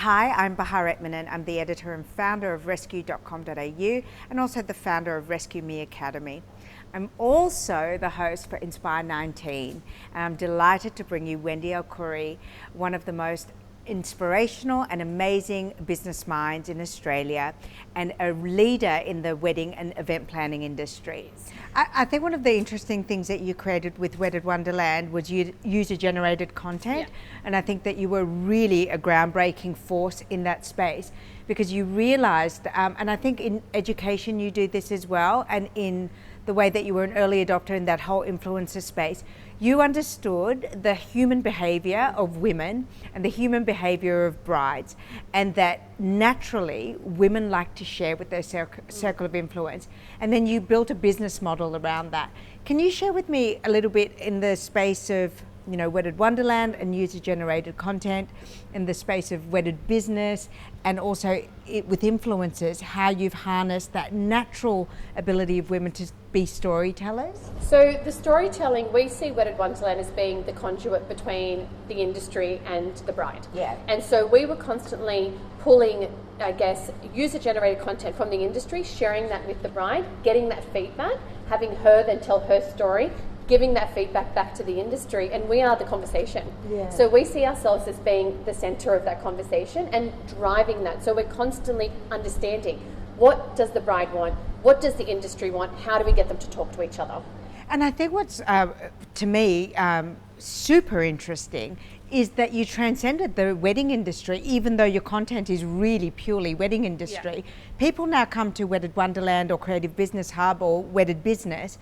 Hi, I'm Bahar Etimnan. I'm the editor and founder of rescue.com.au and also the founder of Rescue Me Academy. I'm also the host for Inspire 19, and I'm delighted to bring you Wendy El-Khoury, one of the most inspirational and amazing business minds in Australia and a leader in the wedding and event planning industry. I think one of the interesting things that you created with Wedded Wonderland was user-generated content, and I think that you were really a groundbreaking force in that space because you realized, and I think in education you do this as well, and in the way that you were an early adopter in that whole influencer space, you understood the human behavior of women and the human behavior of brides, and that naturally women like to share with their circle of influence. And then you built a business model around that. Can you share with me a little bit in the space of, you know, Wedded Wonderland and user-generated content, in the space of wedded business, and also with influencers, how you've harnessed that natural ability of women to be storytellers? So the storytelling, we see Wedded Wonderland as being the conduit between the industry and the bride. Yeah. And so we were constantly pulling, I guess, user-generated content from the industry, sharing that with the bride, getting that feedback, having her then tell her story, giving that feedback back to the industry, and we are the conversation. Yeah. So we see ourselves as being the center of that conversation and driving that. So we're constantly understanding, what does the bride want? What does the industry want? How do we get them to talk to each other? And I think what's, to me, super interesting is that you transcended the wedding industry, even though your content is really purely wedding industry. Yeah. People now come to Wedded Wonderland or Creative Business Hub or Wedded Business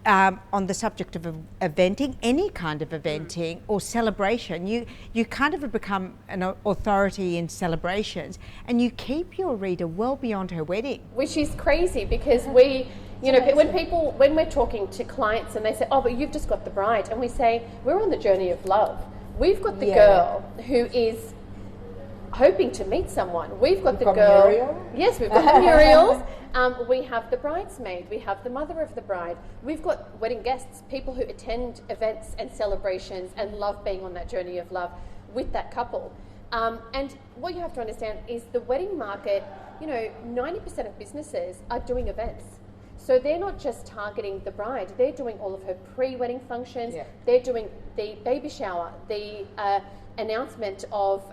on the subject of eventing, any kind of eventing or celebration. You kind of have become an authority in celebrations, and you keep your reader well beyond her wedding. Which is crazy because we, you know, when we're talking to clients and they say, oh, but you've just got the bride, and we say, we're on the journey of love. We've got the girl who is hoping to meet someone. We've got the girl. Muriel? Yes, we've got the Muriels. We have the bridesmaid, we have the mother of the bride, we've got wedding guests, people who attend events and celebrations and love being on that journey of love with that couple. And what you have to understand is the wedding market, you know, 90% of businesses are doing events. So they're not just targeting the bride, they're doing all of her pre-wedding functions, they're doing the baby shower, the announcement of,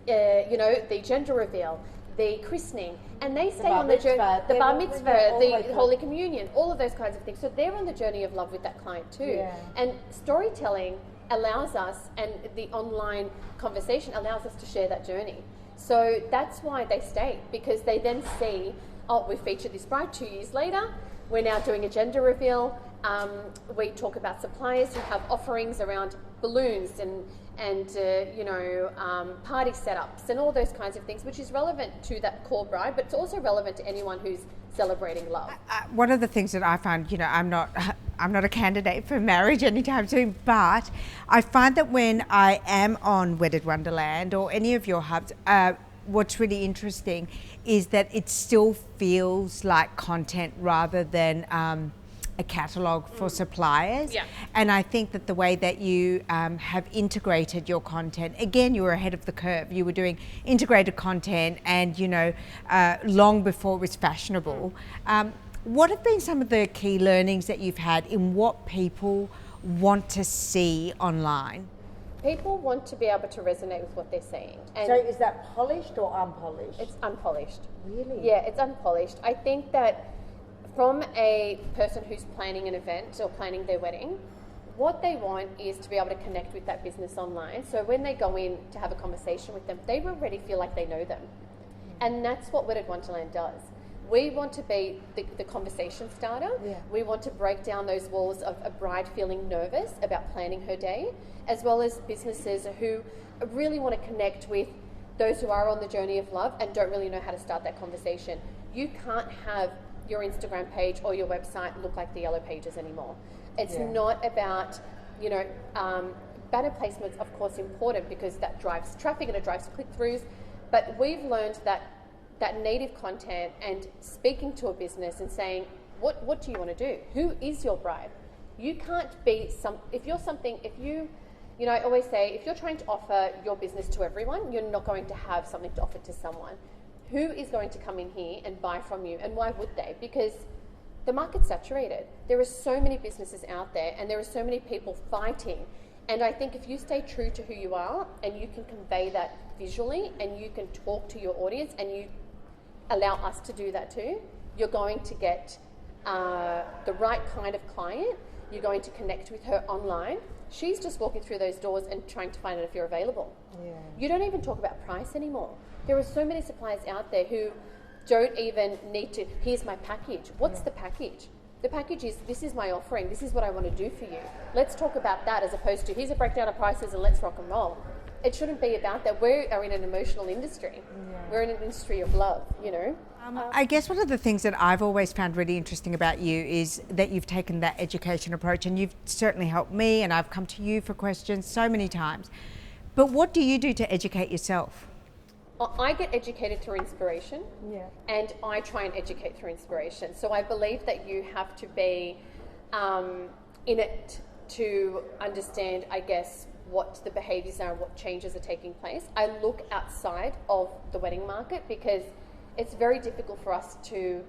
you know, the gender reveal, the christening, and they stay on the journey, the bar mitzvah, the Holy Communion, all of those kinds of things. So they're on the journey of love with that client too. Yeah. And storytelling allows us, and the online conversation allows us to share that journey. So that's why they stay, because they then see, oh, we featured this bride 2 years later, we're now doing a gender reveal. We talk about suppliers who have offerings around balloons and you know, party setups and all those kinds of things, which is relevant to that core bride, but it's also relevant to anyone who's celebrating love. One of the things that I find, you know, I'm not a candidate for marriage anytime soon, but I find that when I am on Wedded Wonderland or any of your hubs, what's really interesting is that it still feels like content rather than a catalogue for suppliers. Yeah. And I think that the way that you have integrated your content, again, you were ahead of the curve. You were doing integrated content and, you know, long before it was fashionable. What have been some of the key learnings that you've had in what people want to see online? People want to be able to resonate with what they're seeing. And so is that polished or unpolished? It's unpolished. Really? Yeah, it's unpolished. I think that from a person who's planning an event or planning their wedding, what they want is to be able to connect with that business online. So when they go in to have a conversation with them, they already feel like they know them. And that's what Wedded Wonderland does. We want to be the conversation starter. Yeah. We want to break down those walls of a bride feeling nervous about planning her day, as well as businesses who really want to connect with those who are on the journey of love and don't really know how to start that conversation. You can't have your Instagram page or your website look like the Yellow Pages anymore. It's not about, you know, banner placements, of course, important because that drives traffic and it drives click-throughs, but we've learned that native content and speaking to a business and saying, what do you want to do? Who is your bride? You can't be if you You know, I always say, if you're trying to offer your business to everyone, you're not going to have something to offer to someone. Who is going to come in here and buy from you? And why would they? Because the market's saturated. There are so many businesses out there, and there are so many people fighting. And I think if you stay true to who you are, and you can convey that visually, and you can talk to your audience, and you allow us to do that too, you're going to get the right kind of client. You're going to connect with her online. She's just walking through those doors and trying to find out if you're available. Yeah. You don't even talk about price anymore. There are so many suppliers out there who don't even need to, here's my package. What's the package? The package is, this is my offering, this is what I want to do for you. Let's talk about that, as opposed to, here's a breakdown of prices and let's rock and roll. It shouldn't be about that. We are in an emotional industry. Yeah. We're in an industry of love, you know. I guess one of the things that I've always found really interesting about you is that you've taken that education approach, and you've certainly helped me, and I've come to you for questions so many times. But what do you do to educate yourself? I get educated through inspiration, and I try and educate through inspiration. So I believe that you have to be in it to understand, I guess, what the behaviours are and what changes are taking place. I look outside of the wedding market because it's very difficult for us to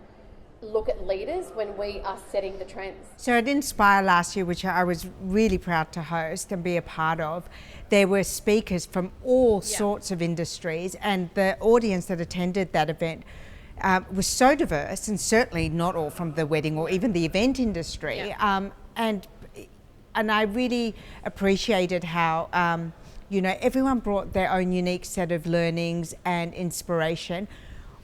look at leaders when we are setting the trends. So at Inspire last year, which I was really proud to host and be a part of, there were speakers from all sorts of industries, and the audience that attended that event was so diverse, and certainly not all from the wedding or even the event industry. And I really appreciated how everyone brought their own unique set of learnings and inspiration.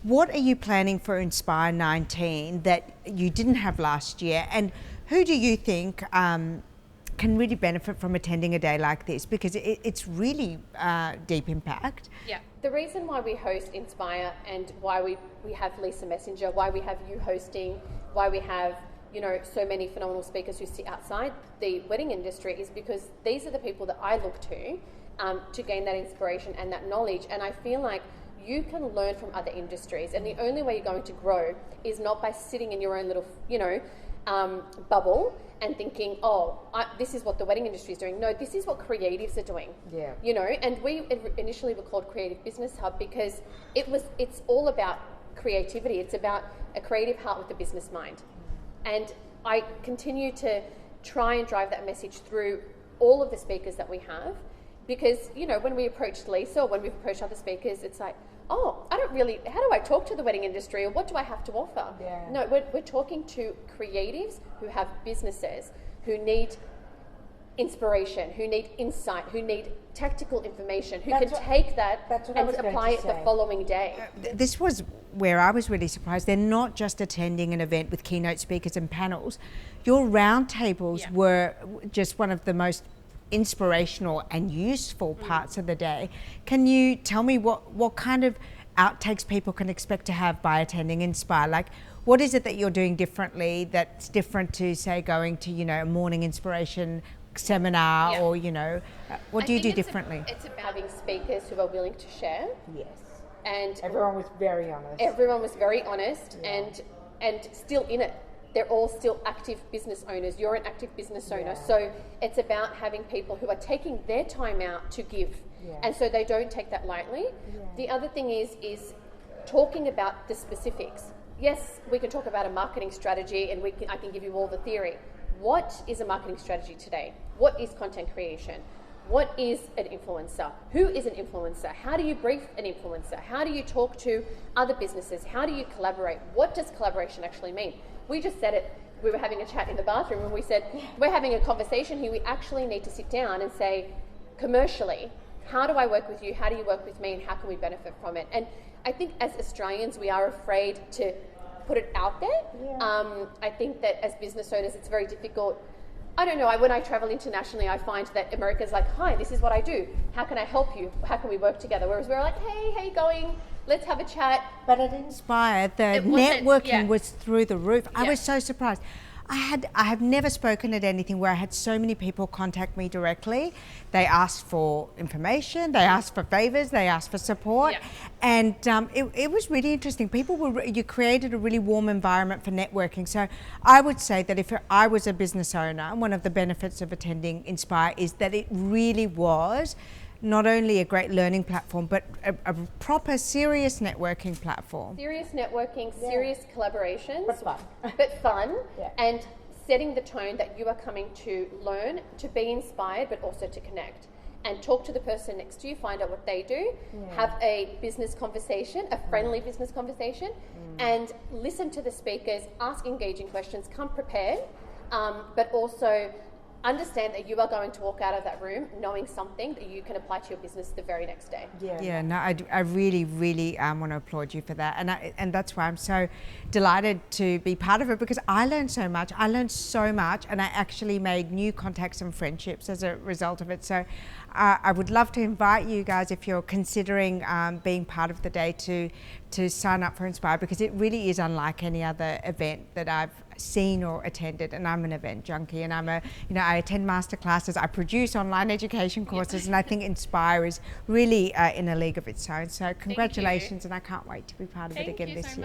What are you planning for Inspire 19 that you didn't have last year, and who do you think can really benefit from attending a day like this, because it's really deep impact? Yeah. The reason why we host Inspire, and why we have Lisa Messenger, why we have you hosting, why we have so many phenomenal speakers who sit outside the wedding industry, is because these are the people that I look to gain that inspiration and that knowledge. And I feel like you can learn from other industries, and the only way you're going to grow is not by sitting in your own little, bubble and thinking, this is what the wedding industry is doing. No, this is what creatives are doing. Yeah. And we initially were called Creative Business Hub because it's all about creativity. It's about a creative heart with a business mind. And I continue to try and drive that message through all of the speakers that we have, because, when we approached Lisa, or when we've approached other speakers, it's like, how do I talk to the wedding industry, or what do I have to offer? Yeah. No, we're talking to creatives who have businesses, who need inspiration, who need insight, who need tactical information, who take that and apply it the following day. This was where I was really surprised. They're not just attending an event with keynote speakers and panels. Your roundtables were just one of the most inspirational and useful parts of the day. Can you tell me what kind of outtakes people can expect to have by attending Inspire? Like, what is it that you're doing differently that's different to, say, going to, a morning inspiration seminar, or, what do you do differently? It's about having speakers who are willing to share. Yes. And everyone was very honest. And still in it. They're all still active business owners. You're an active business owner. So it's about having people who are taking their time out to give. Yeah. And so they don't take that lightly. Yeah. The other thing is talking about the specifics. Yes, we can talk about a marketing strategy, and I can give you all the theory. What is a marketing strategy today? What is content creation? What is an influencer? Who is an influencer? How do you brief an influencer? How do you talk to other businesses? How do you collaborate? What does collaboration actually mean? We just said it. We were having a chat in the bathroom, and we said, we're having a conversation here. We actually need to sit down and say, commercially, how do I work with you? How do you work with me? And how can we benefit from it? And I think as Australians, we are afraid to put it out there. Yeah. I think that as business owners, it's very difficult. I don't know, when I travel internationally, I find that America's like, hi, this is what I do. How can I help you? How can we work together? Whereas we're like, hey, how you going? Let's have a chat. But at Inspire, the networking was through the roof. I was so surprised. I have never spoken at anything where I had so many people contact me directly. They asked for information, they asked for favors, they asked for support, and it was really interesting. You created a really warm environment for networking. So I would say that if I was a business owner, one of the benefits of attending Inspire is that it really was not only a great learning platform, but a proper, serious networking platform. Serious networking, serious collaborations. But fun. But fun, and setting the tone that you are coming to learn, to be inspired, but also to connect. And talk to the person next to you, find out what they do, have a business conversation, a friendly business conversation, and listen to the speakers, ask engaging questions, come prepared, but also understand that you are going to walk out of that room knowing something that you can apply to your business the very next day. I really, really want to applaud you for that, and that's why I'm so delighted to be part of it, because I learned so much, and I actually made new contacts and friendships as a result of it. So I would love to invite you guys, if you're considering being part of the day, to sign up for Inspire, because it really is unlike any other event that I've seen or attended. And I'm an event junkie, and I attend masterclasses, I produce online education courses, and I think Inspire is really in a league of its own. So congratulations, and I can't wait to be part of it again this year.